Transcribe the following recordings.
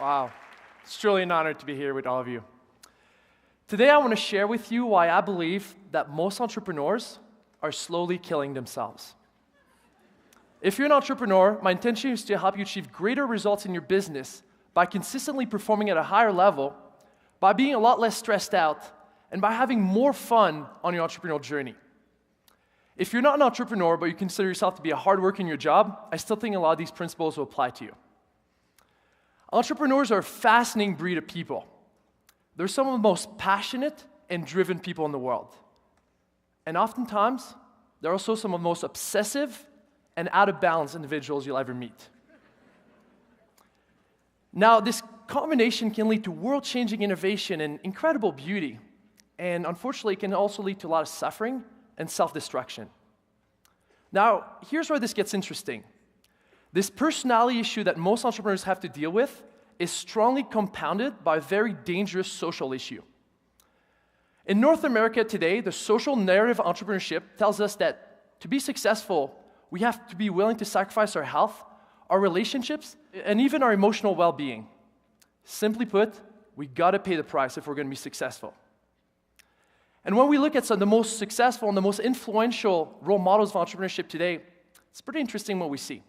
Wow. It's truly an honor to be here with all of you. Today I want to share with you why I believe that most entrepreneurs are slowly killing themselves. If you're an entrepreneur, my intention is to help you achieve greater results in your business by consistently performing at a higher level, by being a lot less stressed out, and by having more fun on your entrepreneurial journey. If you're not an entrepreneur, but you consider yourself to be a hard worker in your job, I still think a lot of these principles will apply to you. Entrepreneurs are a fascinating breed of people. They're some of the most passionate and driven people in the world. And oftentimes, they're also some of the most obsessive and out of balance individuals you'll ever meet. Now, this combination can lead to world-changing innovation and incredible beauty. And unfortunately, it can also lead to a lot of suffering and self-destruction. Now, here's where this gets interesting. This personality issue that most entrepreneurs have to deal with is strongly compounded by a very dangerous social issue. In North America today, the social narrative of entrepreneurship tells us that to be successful, we have to be willing to sacrifice our health, our relationships, and even our emotional well-being. Simply put, we gotta pay the price if we're gonna be successful. And when we look at some of the most successful and the most influential role models of entrepreneurship today, it's pretty interesting what we see.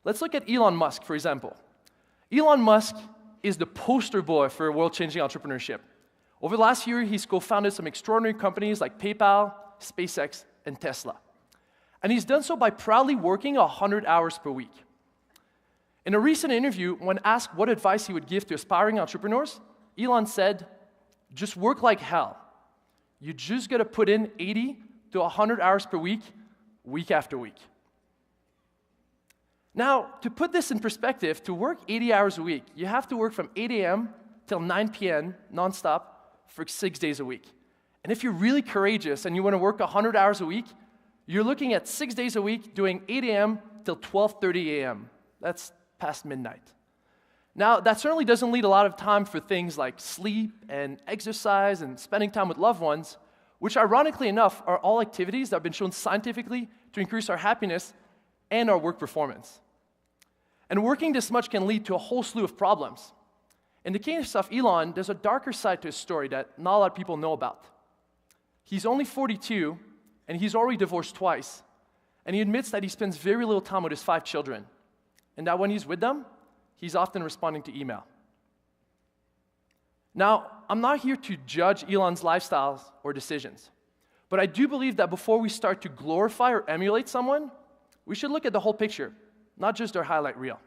Let's look at Elon Musk, for example. Elon Musk is the poster boy for world-changing entrepreneurship. Over the last year, he's co-founded some extraordinary companies like PayPal, SpaceX, and Tesla. And he's done so by proudly working 100 hours per week. In a recent interview, when asked what advice he would give to aspiring entrepreneurs, Elon said, just work like hell. You just gotta put in 80 to 100 hours per week, week after week. Now, to put this in perspective, to work 80 hours a week, you have to work from 8 a.m. till 9 p.m. nonstop for 6 days a week. And if you're really courageous and you want to work 100 hours a week, you're looking at 6 days a week doing 8 a.m. till 12:30 a.m. That's past midnight. Now, that certainly doesn't leave a lot of time for things like sleep and exercise and spending time with loved ones, which ironically enough are all activities that have been shown scientifically to increase our happiness and our work performance. And working this much can lead to a whole slew of problems. In the case of Elon, there's a darker side to his story that not a lot of people know about. He's only 42, and he's already divorced twice, and he admits that he spends very little time with his 5 children, and that when he's with them, he's often responding to email. Now, I'm not here to judge Elon's lifestyles or decisions, but I do believe that before we start to glorify or emulate someone, we should look at the whole picture, not just their highlight reel.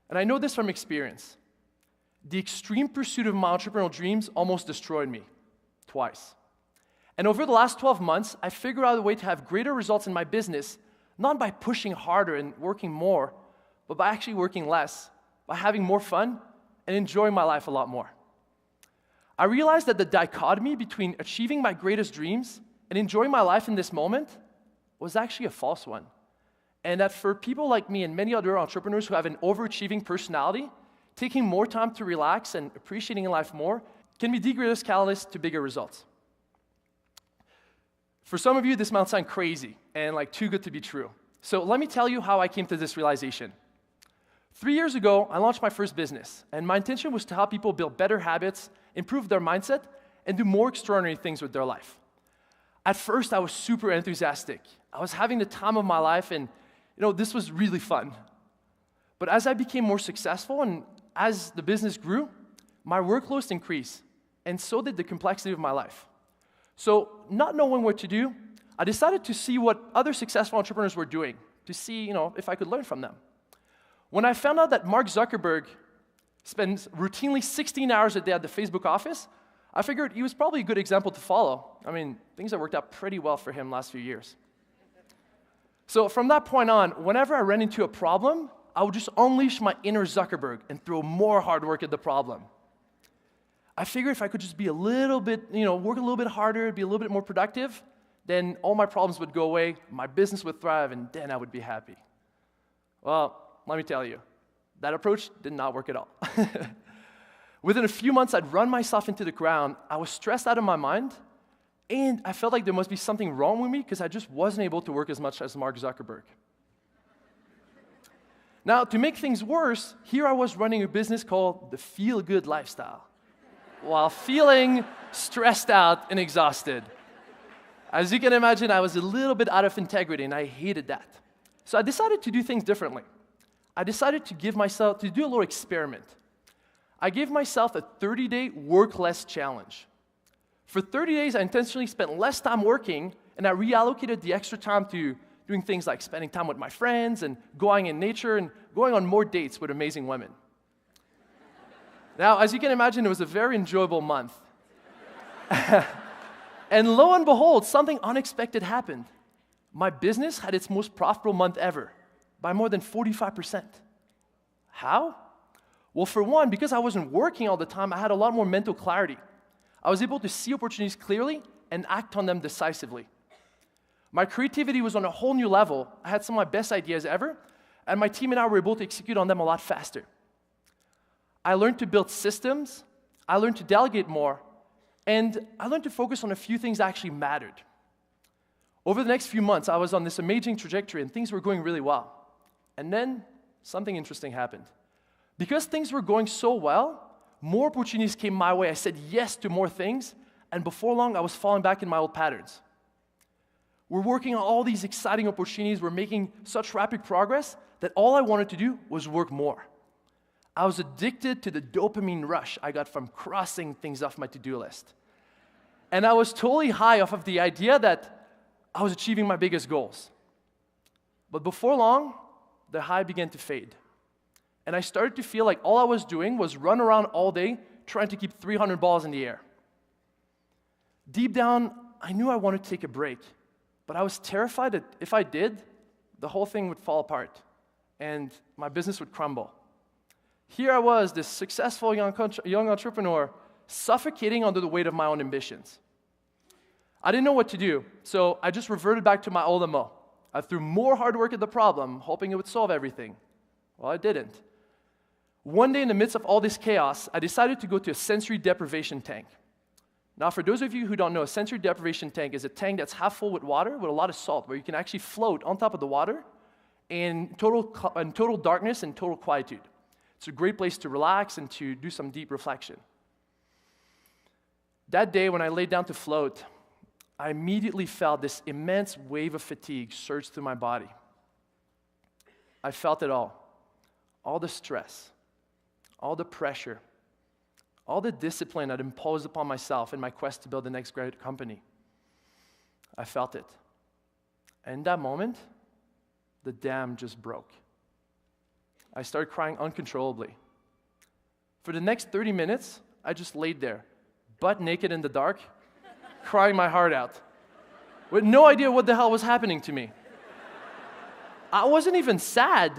And I know this from experience. The extreme pursuit of my entrepreneurial dreams almost destroyed me, twice. And over the last 12 months, I figured out a way to have greater results in my business, not by pushing harder and working more, but by actually working less, by having more fun and enjoying my life a lot more. I realized that the dichotomy between achieving my greatest dreams and enjoying my life in this moment was actually a false one. And that for people like me and many other entrepreneurs who have an overachieving personality, taking more time to relax and appreciating life more can be the greatest catalyst to bigger results. For some of you, this might sound crazy and like too good to be true. So let me tell you how I came to this realization. 3 years ago, I launched my first business, and my intention was to help people build better habits, improve their mindset, and do more extraordinary things with their life. At first, I was super enthusiastic. I was having the time of my life, and this was really fun. But as I became more successful and as the business grew, my workload increased, and so did the complexity of my life. So, not knowing what to do, I decided to see what other successful entrepreneurs were doing, to see, if I could learn from them. When I found out that Mark Zuckerberg spends routinely 16 hours a day at the Facebook office, I figured he was probably a good example to follow. I mean, things have worked out pretty well for him last few years. So from that point on, whenever I ran into a problem, I would just unleash my inner Zuckerberg and throw more hard work at the problem. I figured if I could just be a little bit, work a little bit harder, be a little bit more productive, then all my problems would go away, my business would thrive, and then I would be happy. Well, let me tell you, that approach did not work at all. Within a few months, I'd run myself into the ground. I was stressed out of my mind, and I felt like there must be something wrong with me because I just wasn't able to work as much as Mark Zuckerberg. Now, to make things worse, here I was running a business called the Feel Good Lifestyle, while feeling stressed out and exhausted. As you can imagine, I was a little bit out of integrity, and I hated that. So I decided to do things differently. I decided to do a little experiment. I gave myself a 30-day work less challenge. For 30 days, I intentionally spent less time working, and I reallocated the extra time to doing things like spending time with my friends and going in nature and going on more dates with amazing women. Now, as you can imagine, it was a very enjoyable month. And lo and behold, something unexpected happened. My business had its most profitable month ever, by more than 45%. How? Well, for one, because I wasn't working all the time, I had a lot more mental clarity. I was able to see opportunities clearly and act on them decisively. My creativity was on a whole new level. I had some of my best ideas ever, and my team and I were able to execute on them a lot faster. I learned to build systems, I learned to delegate more, and I learned to focus on a few things that actually mattered. Over the next few months, I was on this amazing trajectory, and things were going really well. And then, something interesting happened. Because things were going so well, more opportunities came my way. I said yes to more things, and before long, I was falling back in my old patterns. We're working on all these exciting opportunities. We're making such rapid progress that all I wanted to do was work more. I was addicted to the dopamine rush I got from crossing things off my to-do list. And I was totally high off of the idea that I was achieving my biggest goals. But before long, the high began to fade. And I started to feel like all I was doing was run around all day trying to keep 300 balls in the air. Deep down, I knew I wanted to take a break, but I was terrified that if I did, the whole thing would fall apart and my business would crumble. Here I was, this successful young entrepreneur, suffocating under the weight of my own ambitions. I didn't know what to do, so I just reverted back to my old MO. I threw more hard work at the problem, hoping it would solve everything. Well, it didn't. One day in the midst of all this chaos, I decided to go to a sensory deprivation tank. Now, for those of you who don't know, a sensory deprivation tank is a tank that's half full with water with a lot of salt, where you can actually float on top of the water in total darkness and total quietude. It's a great place to relax and to do some deep reflection. That day, when I laid down to float, I immediately felt this immense wave of fatigue surge through my body. I felt it all the stress, all the pressure, all the discipline I'd imposed upon myself in my quest to build the next great company. I felt it. And in that moment, the dam just broke. I started crying uncontrollably. For the next 30 minutes, I just laid there, butt naked in the dark, crying my heart out, with no idea what the hell was happening to me. I wasn't even sad.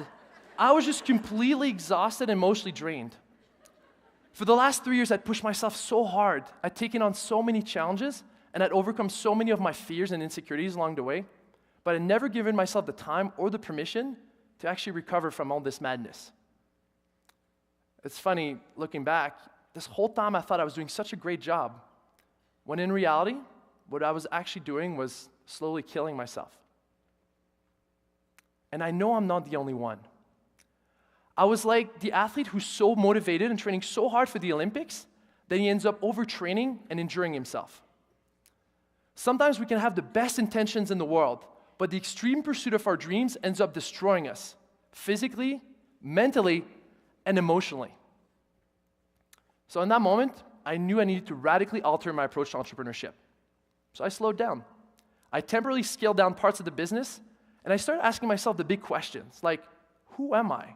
I was just completely exhausted and emotionally drained. For the last 3 years, I'd pushed myself so hard. I'd taken on so many challenges, and I'd overcome so many of my fears and insecurities along the way, but I'd never given myself the time or the permission to actually recover from all this madness. It's funny, looking back, this whole time I thought I was doing such a great job, when in reality, what I was actually doing was slowly killing myself. And I know I'm not the only one. I was like the athlete who's so motivated and training so hard for the Olympics that he ends up overtraining and injuring himself. Sometimes we can have the best intentions in the world, but the extreme pursuit of our dreams ends up destroying us, physically, mentally, and emotionally. So in that moment, I knew I needed to radically alter my approach to entrepreneurship. So I slowed down. I temporarily scaled down parts of the business, and I started asking myself the big questions, like, who am I?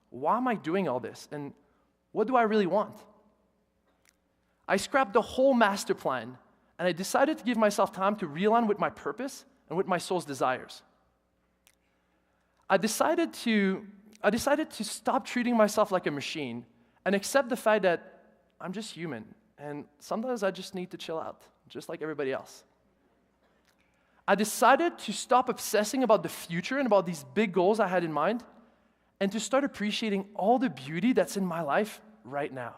Why am I doing all this? And what do I really want? I scrapped the whole master plan, and I decided to give myself time to realign with my purpose and with my soul's desires. I decided to stop treating myself like a machine and accept the fact that I'm just human, and sometimes I just need to chill out, just like everybody else. I decided to stop obsessing about the future and about these big goals I had in mind, and to start appreciating all the beauty that's in my life right now.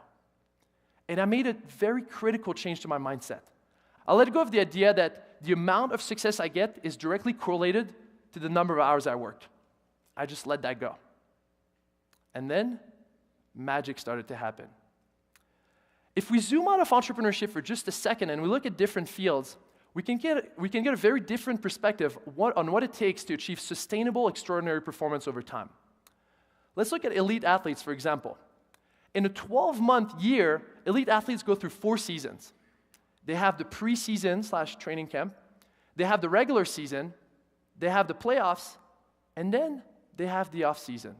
And I made a very critical change to my mindset. I let go of the idea that the amount of success I get is directly correlated to the number of hours I worked. I just let that go. And then magic started to happen. If we zoom out of entrepreneurship for just a second and we look at different fields, we can get a very different perspective on what it takes to achieve sustainable, extraordinary performance over time. Let's look at elite athletes, for example. In a 12-month year, elite athletes go through 4 seasons. They have the preseason/training camp, they have the regular season, they have the playoffs, and then they have the off-season.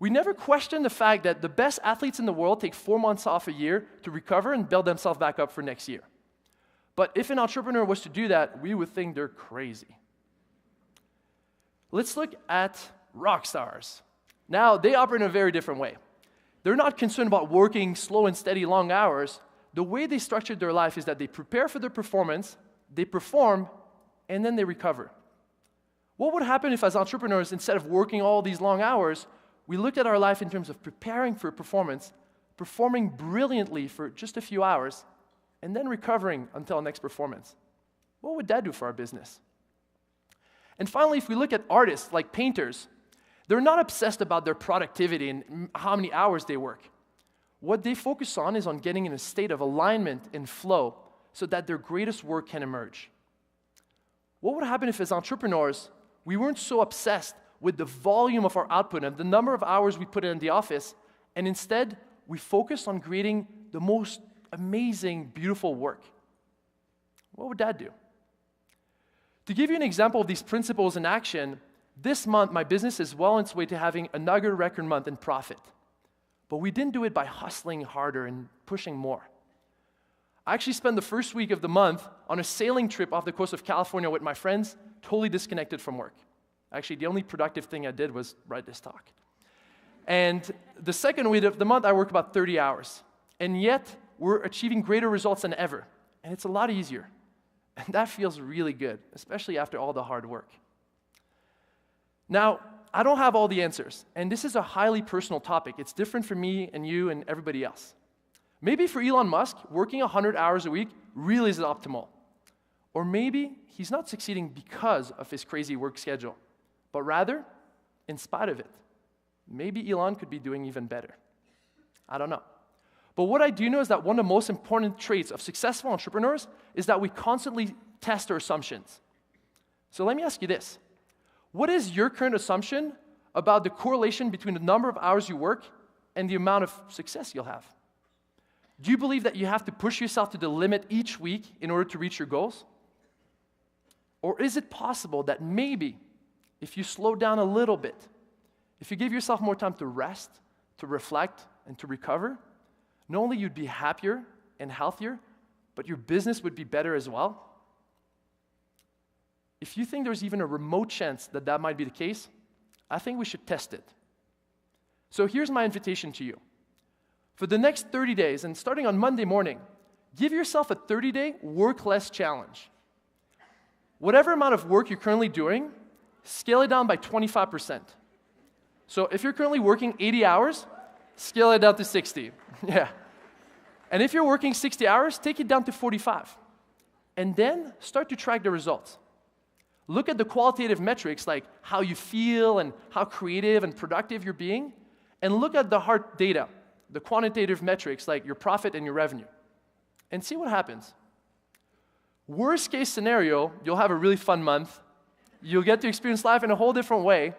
We never question the fact that the best athletes in the world take 4 months off a year to recover and build themselves back up for next year. But if an entrepreneur was to do that, we would think they're crazy. Let's look at rock stars. Now, they operate in a very different way. They're not concerned about working slow and steady long hours. The way they structured their life is that they prepare for their performance, they perform, and then they recover. What would happen if, as entrepreneurs, instead of working all these long hours, we looked at our life in terms of preparing for performance, performing brilliantly for just a few hours, and then recovering until our next performance? What would that do for our business? And finally, if we look at artists like painters, they're not obsessed about their productivity and how many hours they work. What they focus on is on getting in a state of alignment and flow so that their greatest work can emerge. What would happen if, as entrepreneurs, we weren't so obsessed with the volume of our output and the number of hours we put in the office, and instead, we focused on creating the most amazing, beautiful work? What would that do? To give you an example of these principles in action, this month, my business is well on its way to having another record month in profit. But we didn't do it by hustling harder and pushing more. I actually spent the first week of the month on a sailing trip off the coast of California with my friends, totally disconnected from work. Actually, the only productive thing I did was write this talk. And the second week of the month, I worked about 30 hours. And yet, we're achieving greater results than ever. And it's a lot easier. And that feels really good, especially after all the hard work. Now, I don't have all the answers, and this is a highly personal topic. It's different for me and you and everybody else. Maybe for Elon Musk, working 100 hours a week really is optimal. Or maybe he's not succeeding because of his crazy work schedule, but rather, in spite of it. Maybe Elon could be doing even better. I don't know. But what I do know is that one of the most important traits of successful entrepreneurs is that we constantly test our assumptions. So let me ask you this. What is your current assumption about the correlation between the number of hours you work and the amount of success you'll have? Do you believe that you have to push yourself to the limit each week in order to reach your goals? Or is it possible that maybe if you slow down a little bit, if you give yourself more time to rest, to reflect, and to recover, not only you'd be happier and healthier, but your business would be better as well? If you think there's even a remote chance that that might be the case, I think we should test it. So here's my invitation to you. For the next 30 days, and starting on Monday morning, give yourself a 30-day work less challenge. Whatever amount of work you're currently doing, scale it down by 25%. So if you're currently working 80 hours, scale it down to 60. Yeah. And if you're working 60 hours, take it down to 45. And then start to track the results. Look at the qualitative metrics like how you feel and how creative and productive you're being, and look at the hard data, the quantitative metrics like your profit and your revenue, and see what happens. Worst case scenario, you'll have a really fun month, you'll get to experience life in a whole different way,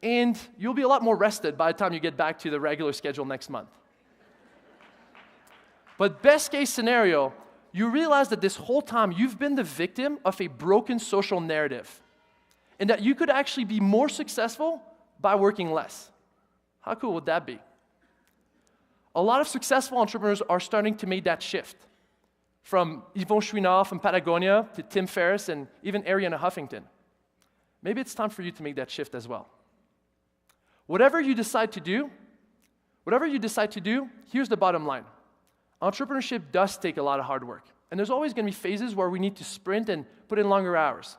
and you'll be a lot more rested by the time you get back to the regular schedule next month. But best case scenario, you realize that this whole time you've been the victim of a broken social narrative, and that you could actually be more successful by working less. How cool would that be? A lot of successful entrepreneurs are starting to make that shift. From Yvon Chouinard from Patagonia to Tim Ferriss and even Arianna Huffington. Maybe it's time for you to make that shift as well. Whatever you decide to do, here's the bottom line. Entrepreneurship does take a lot of hard work. And there's always going to be phases where we need to sprint and put in longer hours.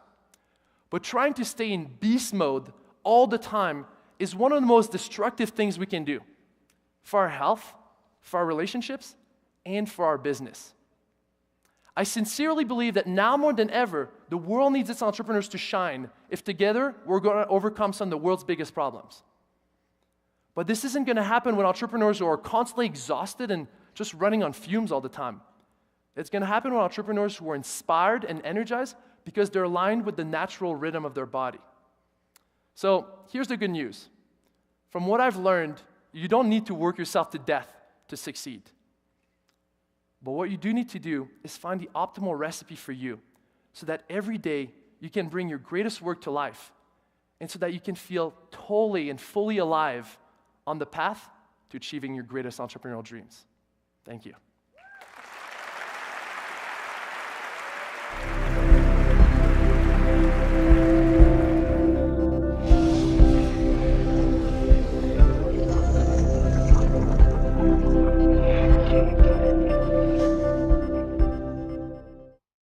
But trying to stay in beast mode all the time is one of the most destructive things we can do for our health, for our relationships, and for our business. I sincerely believe that now more than ever, the world needs its entrepreneurs to shine if together we're going to overcome some of the world's biggest problems. But this isn't going to happen when entrepreneurs are constantly exhausted and just running on fumes all the time. It's going to happen when entrepreneurs who are inspired and energized because they're aligned with the natural rhythm of their body. So here's the good news. From what I've learned, you don't need to work yourself to death to succeed. But what you do need to do is find the optimal recipe for you so that every day you can bring your greatest work to life and so that you can feel totally and fully alive on the path to achieving your greatest entrepreneurial dreams. Thank you.